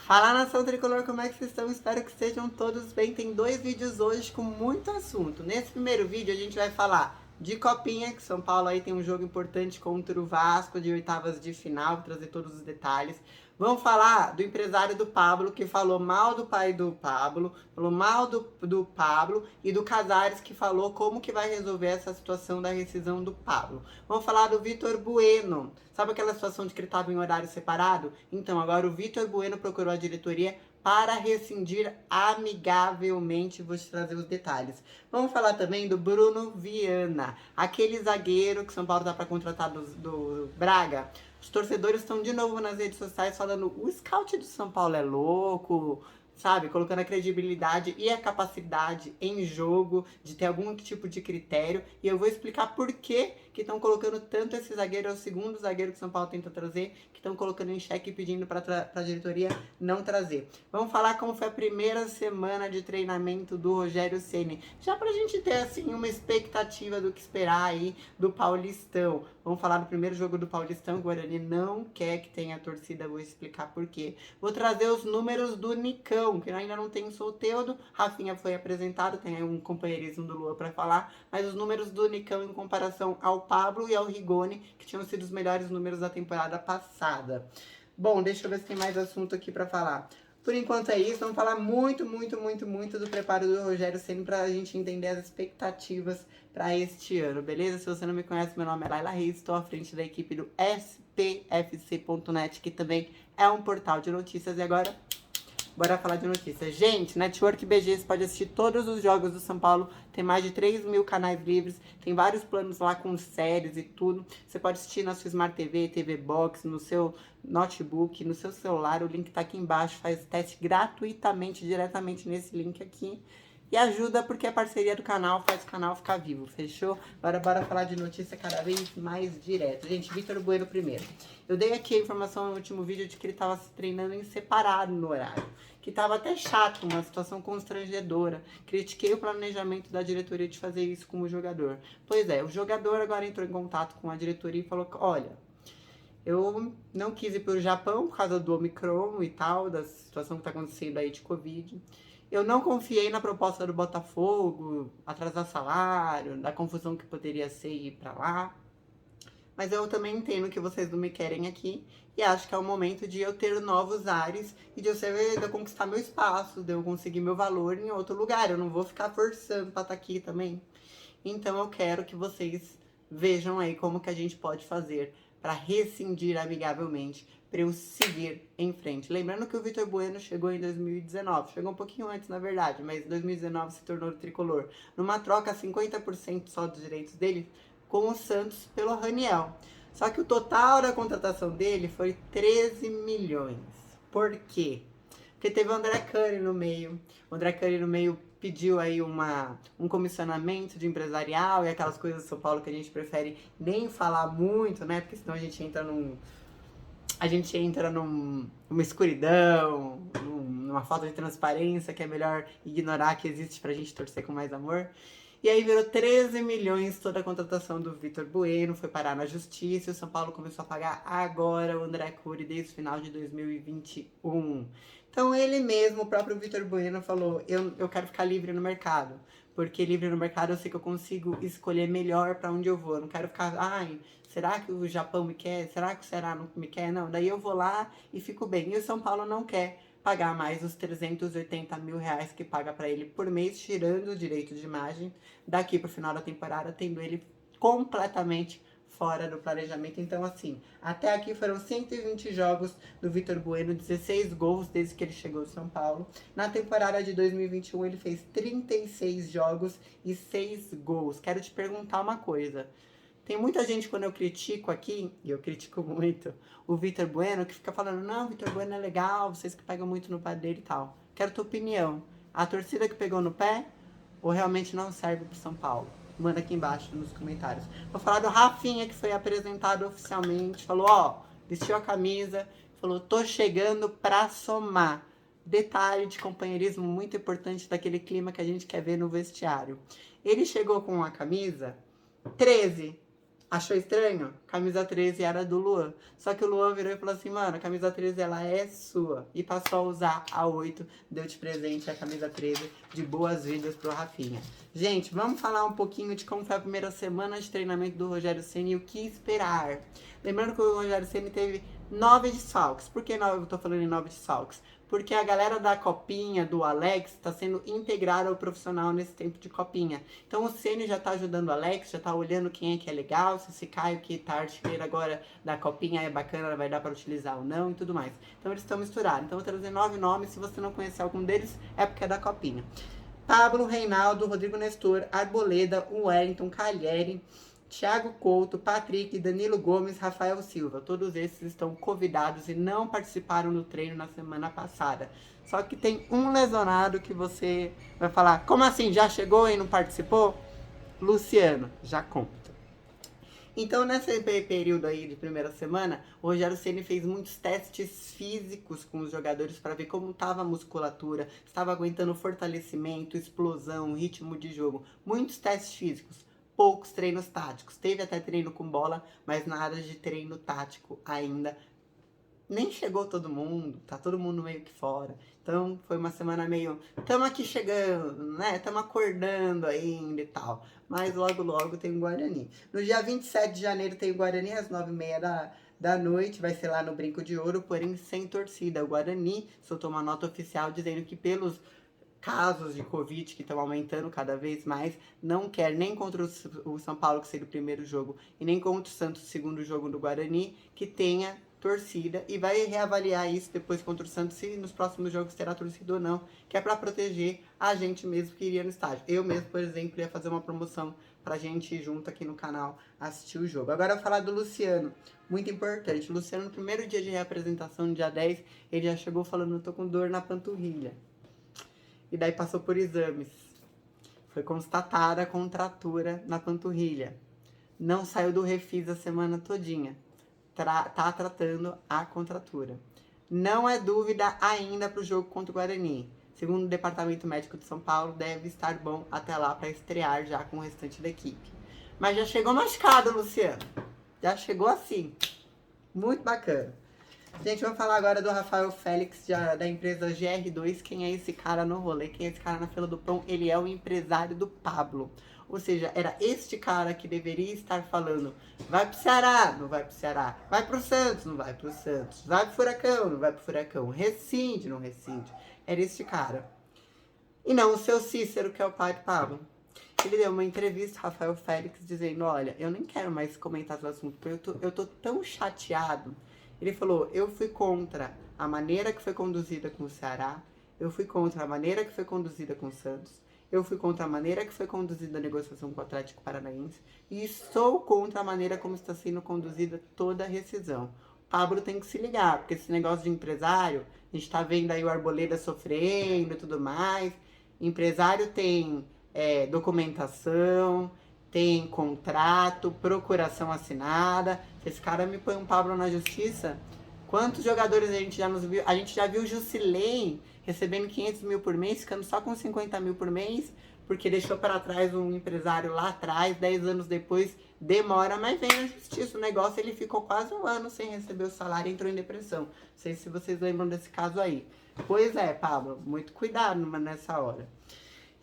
Fala, nação tricolor, como é que vocês estão? Espero que estejam todos bem. Tem 2 vídeos hoje com muito assunto. Nesse primeiro vídeo a gente vai falar de Copinha, que São Paulo aí tem um jogo importante contra o Vasco de oitavas de final, vou trazer todos os detalhes. Vamos falar do empresário do Pablo, que falou mal do pai do Pablo, falou mal do Pablo, e do Casares, que falou como que vai resolver essa situação da rescisão do Pablo. Vamos falar do Vitor Bueno. Sabe aquela situação de que ele estava em horário separado? Então, agora o Vitor Bueno procurou a diretoria para rescindir amigavelmente. Vou te trazer os detalhes. Vamos falar também do Bruno Viana, aquele zagueiro que São Paulo está para contratar do Braga. Os torcedores estão de novo nas redes sociais falando: o scout do São Paulo é louco, sabe? Colocando a credibilidade e a capacidade em jogo de ter algum tipo de critério. E eu vou explicar por que estão colocando tanto esse zagueiro, é o segundo zagueiro que São Paulo tenta trazer, que estão colocando em xeque e pedindo para a diretoria não trazer. Vamos falar como foi a primeira semana de treinamento do Rogério Ceni, já pra gente ter assim uma expectativa do que esperar aí do Paulistão. Vamos falar do primeiro jogo do Paulistão. O Guarani não quer que tenha torcida, vou explicar por quê. Vou trazer os números do Nicão, que ainda não tem o Soteldo. Rafinha foi apresentado, tem aí um companheirismo do Lua para falar, mas os números do Nicão em comparação ao Pablo e ao Rigoni, que tinham sido os melhores números da temporada passada. Bom, deixa eu ver se tem mais assunto aqui para falar. Por enquanto é isso, vamos falar muito do preparo do Rogério Ceni para a gente entender as expectativas para este ano, beleza? Se você não me conhece, meu nome é Laila Reis, estou à frente da equipe do spfc.net, que também é um portal de notícias. E agora, bora falar de notícias. Gente, Network BG, você pode assistir todos os jogos do São Paulo. Tem mais de 3 mil canais livres. Tem vários planos lá com séries e tudo. Você pode assistir na sua Smart TV, TV Box, no seu notebook, no seu celular. O link tá aqui embaixo. Faz teste gratuitamente, diretamente nesse link aqui. E ajuda porque a parceria do canal faz o canal ficar vivo, fechou? Agora bora falar de notícia cada vez mais direto. Gente, Vitor Bueno primeiro. Eu dei aqui a informação no último vídeo de que ele estava se treinando em separado no horário. Que estava até chato, uma situação constrangedora. Critiquei o planejamento da diretoria de fazer isso com o jogador. Pois é, o jogador agora entrou em contato com a diretoria e falou: olha, eu não quis ir para o Japão por causa do Omicron e tal, da situação que está acontecendo aí de Covid. Eu não confiei na proposta do Botafogo, atrasar salário, da confusão que poderia ser ir para lá. Mas eu também entendo que vocês não me querem aqui e acho que é o momento de eu ter novos ares e de eu conquistar meu espaço, de eu conseguir meu valor em outro lugar. Eu não vou ficar forçando para estar aqui também. Então eu quero que vocês vejam aí como que a gente pode fazer para rescindir amigavelmente, para eu seguir em frente. Lembrando que o Vitor Bueno chegou em 2019, chegou um pouquinho antes na verdade, mas em 2019 se tornou tricolor, numa troca 50% só dos direitos dele com o Santos pelo Raniel. Só que o total da contratação dele foi 13 milhões. Por quê? Porque teve o André Cani no meio. O André Cani no meio pediu aí um comissionamento de empresarial e aquelas coisas do São Paulo que a gente prefere nem falar muito, né? Porque senão a gente entra numa escuridão, numa falta de transparência que é melhor ignorar que existe pra gente torcer com mais amor. E aí virou 13 milhões toda a contratação do Vitor Bueno, foi parar na justiça e o São Paulo começou a pagar agora o André Curi desde o final de 2021. Então ele mesmo, o próprio Vitor Bueno, falou: eu quero ficar livre no mercado. Porque livre no mercado eu sei que eu consigo escolher melhor para onde eu vou. Eu não quero ficar, ai, será que o Japão me quer? Será que o Ceará não me quer? Não, daí eu vou lá e fico bem. E o São Paulo não quer pagar mais os 380 mil reais que paga para ele por mês, tirando o direito de imagem daqui pro final da temporada, tendo ele completamente fora do planejamento. Então, assim, até aqui foram 120 jogos do Vitor Bueno, 16 gols desde que ele chegou ao São Paulo. Na temporada de 2021, ele fez 36 jogos e 6 gols. Quero te perguntar uma coisa. Tem muita gente, quando eu critico aqui, e eu critico muito, o Vitor Bueno, que fica falando: não, Vitor Bueno é legal, vocês que pegam muito no pé dele e tal. Quero tua opinião. A torcida que pegou no pé ou realmente não serve pro São Paulo? Manda aqui embaixo nos comentários. Vou falar do Rafinha, que foi apresentado oficialmente. Falou, ó, vestiu a camisa, falou: tô chegando pra somar. Detalhe de companheirismo muito importante daquele clima que a gente quer ver no vestiário. Ele chegou com a camisa 13. Achou estranho? Camisa 13 era do Luan. Só que o Luan virou e falou assim, mano, a camisa 13 ela é sua. E passou a usar a 8, deu de presente a camisa 13 de boas-vindas pro Rafinha. Gente, vamos falar um pouquinho de como foi a primeira semana de treinamento do Rogério Ceni e o que esperar. Lembrando que o Rogério Ceni teve 9 desfalques. Por que eu tô falando em 9 desfalques? Porque a galera da Copinha, do Alex, está sendo integrada ao profissional nesse tempo de Copinha. Então o Ceni já tá ajudando o Alex, já tá olhando quem é legal, se esse Caio que tá artilheiro agora da Copinha é bacana, vai dar para utilizar ou não e tudo mais. Então eles estão misturados. Então eu vou trazer 9 nomes, se você não conhecer algum deles, é porque é da Copinha. Pablo, Reinaldo, Rodrigo Nestor, Arboleda, Wellington, Calheri, Thiago Couto, Patrick, Danilo Gomes, Rafael Silva. Todos esses estão convidados e não participaram do treino na semana passada. Só que tem um lesionado que você vai falar, como assim, já chegou e não participou? Luciano, já conta. Então, nesse período aí de primeira semana, o Rogério Ceni fez muitos testes físicos com os jogadores para ver como estava a musculatura, estava aguentando fortalecimento, explosão, ritmo de jogo. Muitos testes físicos, poucos treinos táticos. Teve até treino com bola, mas nada de treino tático ainda. Nem chegou todo mundo, tá todo mundo meio que fora. Então foi uma semana meio, tamo aqui chegando, né? Tamo acordando ainda e tal. Mas logo logo tem o Guarani. No dia 27 de janeiro tem o Guarani às 9h30 da noite. Vai ser lá no Brinco de Ouro, porém sem torcida. O Guarani soltou uma nota oficial dizendo que pelos casos de Covid que estão aumentando cada vez mais, não quer nem contra o São Paulo, que seria o primeiro jogo, e nem contra o Santos, o segundo jogo do Guarani, que tenha torcida, e vai reavaliar isso depois contra o Santos, se nos próximos jogos terá torcida ou não, que é para proteger a gente mesmo que iria no estádio. Eu mesmo, por exemplo, ia fazer uma promoção pra gente ir junto aqui no canal assistir o jogo. Agora eu vou falar do Luciano, muito importante. O Luciano, no primeiro dia de reapresentação, no dia 10, ele já chegou falando, eu tô com dor na panturrilha. E daí passou por exames. Foi constatada a contratura na panturrilha. Não saiu do refis a semana todinha. Tá tratando a contratura. Não é dúvida ainda para o jogo contra o Guarani. Segundo o Departamento Médico de São Paulo, deve estar bom até lá para estrear já com o restante da equipe. Mas já chegou machucado, Luciano. Já chegou assim. Muito bacana. Gente, vamos falar agora do Rafael Félix, da empresa GR2. Quem é esse cara no rolê? Quem é esse cara na fila do pão? Ele é o empresário do Pablo. Ou seja, era este cara que deveria estar falando, vai pro Ceará, não vai pro Ceará, vai pro Santos, não vai pro Santos, vai pro Furacão, não vai pro Furacão, rescinde, não rescinde. Era este cara. E não o seu Cícero, que é o pai do Pablo. Ele deu uma entrevista, Rafael Félix, dizendo, olha, eu nem quero mais comentar o assunto, porque eu tô tão chateado. Ele falou, eu fui contra a maneira que foi conduzida com o Ceará, eu fui contra a maneira que foi conduzida com o Santos, eu fui contra a maneira que foi conduzida a negociação com o Atlético Paranaense e sou contra a maneira como está sendo conduzida toda a rescisão. Pablo tem que se ligar, porque esse negócio de empresário, a gente tá vendo aí o Arboleda sofrendo e tudo mais. Empresário tem documentação, tem contrato, procuração assinada. Se esse cara me põe um Pablo na justiça, quantos jogadores a gente já nos viu? A gente já viu o Jusilei recebendo 500 mil por mês, ficando só com 50 mil por mês, porque deixou para trás um empresário lá atrás, 10 anos depois, demora, mas vem na justiça. O negócio, ele ficou quase um ano sem receber o salário e entrou em depressão. Não sei se vocês lembram desse caso aí. Pois é, Pablo, muito cuidado nessa hora.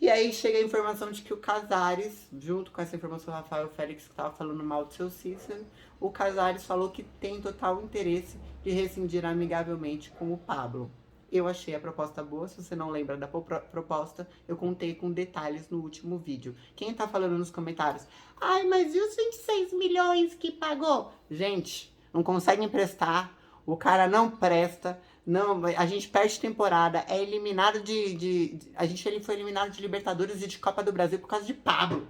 E aí chega a informação de que o Casares, junto com essa informação do Rafael Félix, que estava falando mal do seu Cícero, o Casares falou que tem total interesse de rescindir amigavelmente com o Pablo. Eu achei a proposta boa, se você não lembra da proposta, eu contei com detalhes no último vídeo. Quem tá falando nos comentários? Ai, mas e os 26 milhões que pagou? Gente, não consegue emprestar, o cara não presta, não, a gente perde temporada, é eliminado ele foi eliminado de Libertadores e de Copa do Brasil por causa de Pablo,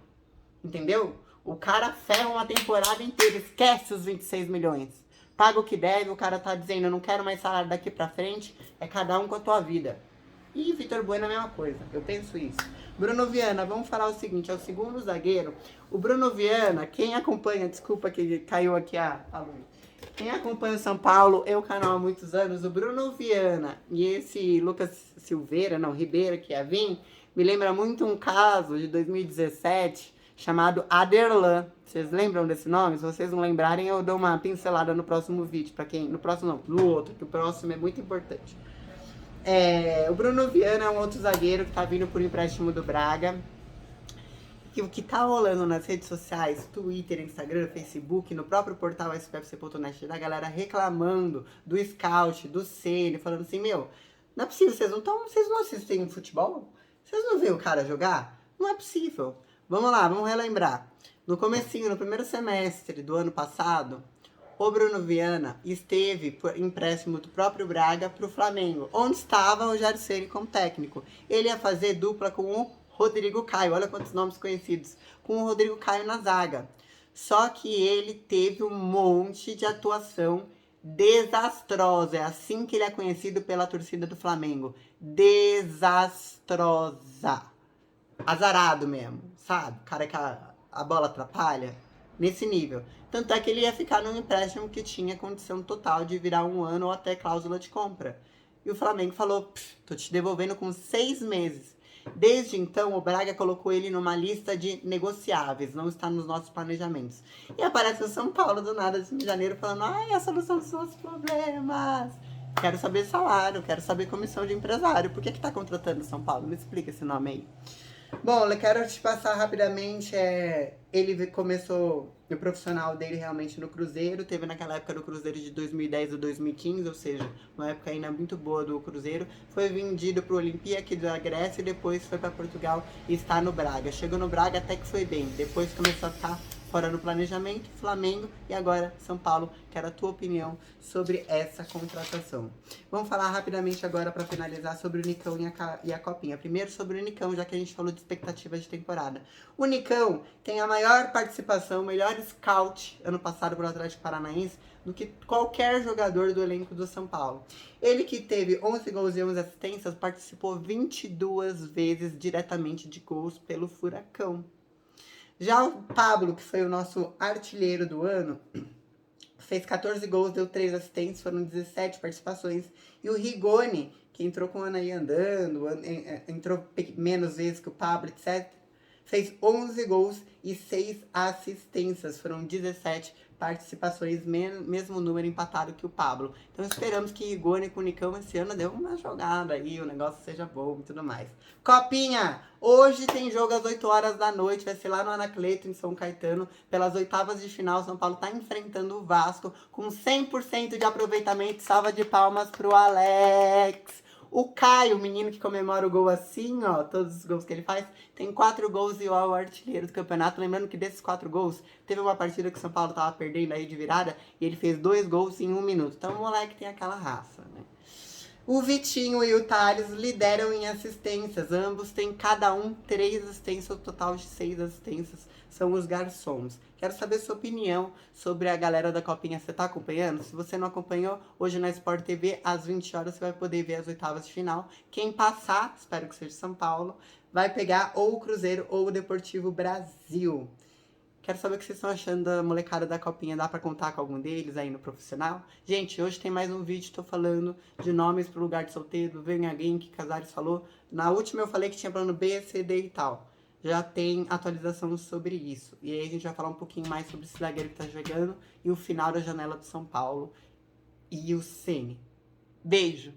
entendeu? O cara ferra uma temporada inteira, esquece os 26 milhões. Paga o que deve, o cara tá dizendo, eu não quero mais salário daqui pra frente, é cada um com a tua vida. E Vitor Bueno é a mesma coisa, eu penso isso. Bruno Viana, vamos falar o seguinte, é o segundo zagueiro. O Bruno Viana, quem acompanha, desculpa que caiu aqui a luz. Quem acompanha o São Paulo, eu canal há muitos anos, o Bruno Viana e esse Lucas Ribeiro que ia vir, me lembra muito um caso de 2017, chamado Aderlan. Vocês lembram desse nome? Se vocês não lembrarem, eu dou uma pincelada no próximo vídeo. Para quem. No próximo não, no outro, que o próximo é muito importante. O Bruno Viana é um outro zagueiro que tá vindo por empréstimo do Braga. E o que tá rolando nas redes sociais, Twitter, Instagram, Facebook, no próprio portal spfc.net, da galera reclamando do scout, do Ceni, falando assim, meu, não é possível, vocês não assistem futebol? Vocês não veem o cara jogar? Não é possível. Vamos lá, vamos relembrar. No comecinho, no primeiro semestre do ano passado, o Bruno Viana esteve por empréstimo do próprio Braga para o Flamengo, onde estava o Rogério Ceni como técnico. Ele ia fazer dupla com o Rodrigo Caio, olha quantos nomes conhecidos, com o Rodrigo Caio na zaga. Só que ele teve um monte de atuação desastrosa, é assim que ele é conhecido pela torcida do Flamengo. Desastrosa. Azarado mesmo, sabe? Cara que a bola atrapalha, nesse nível. Tanto é que ele ia ficar num empréstimo que tinha condição total de virar 1 ano ou até cláusula de compra. E o Flamengo falou, tô te devolvendo com 6 meses. Desde então, o Braga colocou ele numa lista de negociáveis, não está nos nossos planejamentos. E aparece o São Paulo do nada de janeiro falando, ai, a solução dos seus problemas. Quero saber salário, quero saber comissão de empresário. Por que tá contratando o São Paulo? Me explica esse nome aí. Bom, eu quero te passar rapidamente, ele começou o profissional dele realmente no Cruzeiro, teve naquela época do Cruzeiro de 2010 a 2015, ou seja, uma época ainda muito boa do Cruzeiro, foi vendido para o Olympique da Grécia e depois foi para Portugal e está no Braga. Chegou no Braga até que foi bem, depois começou a ficar fora no planejamento, Flamengo e agora São Paulo. Quero a tua opinião sobre essa contratação. Vamos falar rapidamente agora para finalizar sobre o Nicão e a Copinha. Primeiro sobre o Nicão, já que a gente falou de expectativas de temporada. O Nicão tem a maior participação, o melhor scout ano passado pelo Atlético Paranaense do que qualquer jogador do elenco do São Paulo. Ele que teve 11 gols e 11 assistências, participou 22 vezes diretamente de gols pelo Furacão. Já o Pablo, que foi o nosso artilheiro do ano, fez 14 gols, deu 3 assistências, foram 17 participações. E o Rigoni, que entrou com o ano aí andando, entrou menos vezes que o Pablo, etc., fez 11 gols e 6 assistências, foram 17 participações, mesmo número empatado que o Pablo. Então esperamos que Rigoni com o Nicão esse ano dê uma jogada aí, o negócio seja bom e tudo mais. Copinha! Hoje tem jogo às 8 horas da noite, vai ser lá no Anacleto, em São Caetano, pelas oitavas de final. São Paulo tá enfrentando o Vasco com 100% de aproveitamento. Salva de palmas pro Alex! O Caio, o menino que comemora o gol assim, ó, todos os gols que ele faz, tem 4 gols e é o artilheiro do campeonato. Lembrando que desses 4 gols, teve uma partida que o São Paulo tava perdendo aí de virada e ele fez 2 gols em 1 minuto. Então o moleque tem aquela raça, né? O Vitinho e o Thales lideram em assistências. Ambos têm cada um 3 assistências, o total de 6 assistências. São os garçons. Quero saber sua opinião sobre a galera da Copinha. Você tá acompanhando? Se você não acompanhou, hoje na Sport TV, às 20 horas, você vai poder ver as oitavas de final. Quem passar, espero que seja São Paulo, vai pegar ou o Cruzeiro ou o Deportivo Brasil. Quero saber o que vocês estão achando da molecada da Copinha. Dá pra contar com algum deles aí no profissional? Gente, hoje tem mais um vídeo. Tô falando de nomes pro lugar de solteiro. Vem alguém que Casares falou. Na última eu falei que tinha plano B, C, D e tal. Já tem atualização sobre isso. E aí a gente vai falar um pouquinho mais sobre esse zagueiro que tá jogando. E o final da janela do São Paulo. E o Ceni. Beijo!